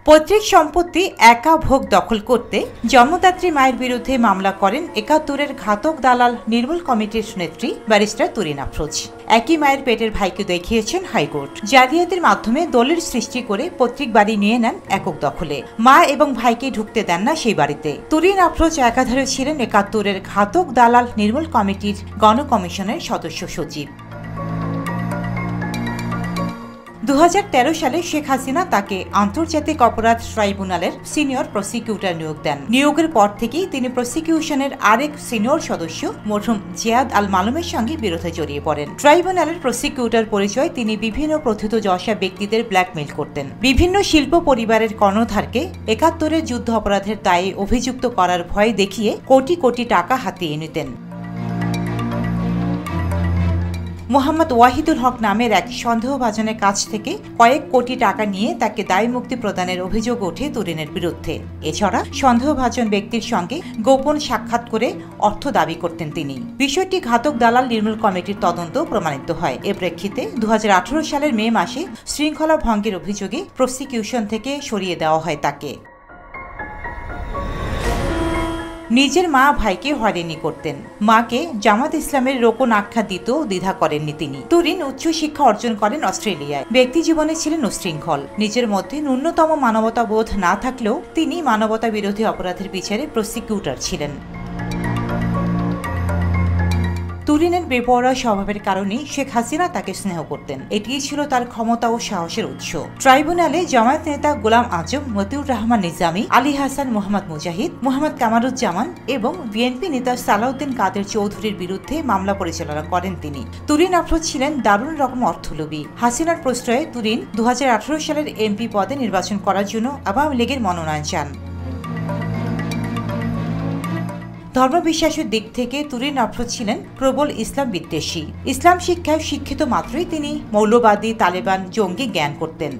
পৈতৃক সম্পত্তি একা ভোগ দখল করতে জন্মদাত্রী মায়ের বিরুদ্ধে মামলা করেন ৭১-এর ঘাতক দালাল নির্মূল কমিটির নেত্রী ব্যারিস্টার তুরিন আফরোজ। একই মায়ের পেটের ভাইকে দেখিয়েছেন হাইকোর্ট। জালিয়াতির মাধ্যমে দলিল সৃষ্টি করে পৈতৃক বাড়ি নিয়ে নেন একক দখলে। মা এবং ভাইকে ঢুকতে দেন না সেই বাড়িতে। তুরিন আফরোজ একাধারে ছিলেন ৭১-এর ঘাতক দালাল নির্মূল কমিটির গণকমিশনের সদস্য সচিব। ২০১৩ সালে শেখ হাসিনা তাকে আন্তর্জাতিক অপরাধ ট্রাইব্যুনালের সিনিয়র প্রসিকিউটর নিয়োগ দেন। নিয়োগের পর থেকেই তিনি প্রসিকিউশনের আরেক সিনিয়র সদস্য মরহুম জিয়াদ আল মালুমের সঙ্গে বিরোধে জড়িয়ে পড়েন। ট্রাইব্যুনালের প্রসিকিউটর পরিচয় তিনি বিভিন্ন প্রথিতযশা ব্যক্তিদের ব্ল্যাকমেইল করতেন। বিভিন্ন শিল্প পরিবারের কর্ণধারকে ৭১-এর যুদ্ধ অপরাধের দায়ে অভিযুক্ত করার ভয় দেখিয়ে কোটি কোটি টাকা হাতিয়ে নিতেন। মোহাম্মদ ওয়াহিদুল হক নামের এক সন্দেহভাজনের কাছ থেকে কয়েক কোটি টাকা নিয়ে তাকে দায় মুক্তি প্রদানের অভিযোগ ওঠে তুরিনের বিরুদ্ধে। এছাড়া সন্দেহভাজন ব্যক্তির সঙ্গে গোপন সাক্ষাৎ করে অর্থ দাবি করতেন তিনি। বিষয়টি ঘাতক দালাল নির্মূল কমিটির তদন্ত প্রমাণিত হয়। এ প্রেক্ষিতে ২০১৮ সালের মে মাসে শৃঙ্খলা ভঙ্গের অভিযোগে প্রসিকিউশন থেকে সরিয়ে দেওয়া হয় তাকে। নিজের মা ভাইকে হয়রানি করতেন। মাকে জামাত ইসলামের রোকন আখ্যা দিতেও দ্বিধা করেননি তিনি। তুরিন উচ্চ শিক্ষা অর্জন করেন অস্ট্রেলিয়ায়। ব্যক্তি জীবনে ছিলেন উচ্ছৃঙ্খল। নিজের মধ্যে ন্যূনতম মানবতা বোধ না থাকলেও তিনি মানবতা বিরোধী অপরাধের বিচারে প্রসিকিউটর ছিলেন। তুরিনের বেপরোয়া স্বভাবের কারণে শেখ হাসিনা তাকে স্নেহ করতেন। এটিই ছিল তার ক্ষমতা ও সাহসের উৎস। ট্রাইব্যুনালে জামায়াত নেতা গোলাম আজম, মতিউর রহমান নিজামী, আলী হাসান, মোহাম্মদ মুজাহিদ, মোহাম্মদ কামারুজ্জামান এবং বিএনপি নেতা সালাউদ্দিন কাদের চৌধুরীর বিরুদ্ধে মামলা পরিচালনা করেন তিনি। তুরিন আফরোজ ছিলেন দারুণ রকম অর্থলোভী। হাসিনার প্রশ্রয়ে তুরিন ২০১৮ সালের এমপি পদে নির্বাচন করার জন্য আওয়ামী লীগের মনোনয়ন চান। ধর্মবিশ্বাসের দিক থেকে তুরিন আফরোজ ছিলেন প্রবল ইসলাম বিদ্বেষী। ইসলাম শিক্ষায় শিক্ষিত মাত্রই তিনি মৌলবাদী, তালেবান, জঙ্গি জ্ঞান করতেন।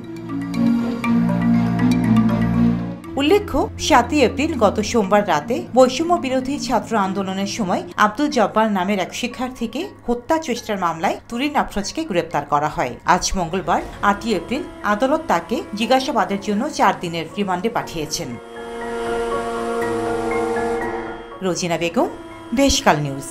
উল্লেখ্য, ৭ই এপ্রিল গত সোমবার রাতে বৈষম্য বিরোধী ছাত্র আন্দোলনের সময় আব্দুল জব্বার নামের এক শিক্ষার্থীকে হত্যা চেষ্টার মামলায় তুরিন আফরোজকে গ্রেপ্তার করা হয়। আজ মঙ্গলবার ৮ই এপ্রিল আদালত তাকে জিজ্ঞাসাবাদের জন্য ৪ দিনের রিমান্ডে পাঠিয়েছেন। রোজিনা বেগম, দেশকাল নিউজ।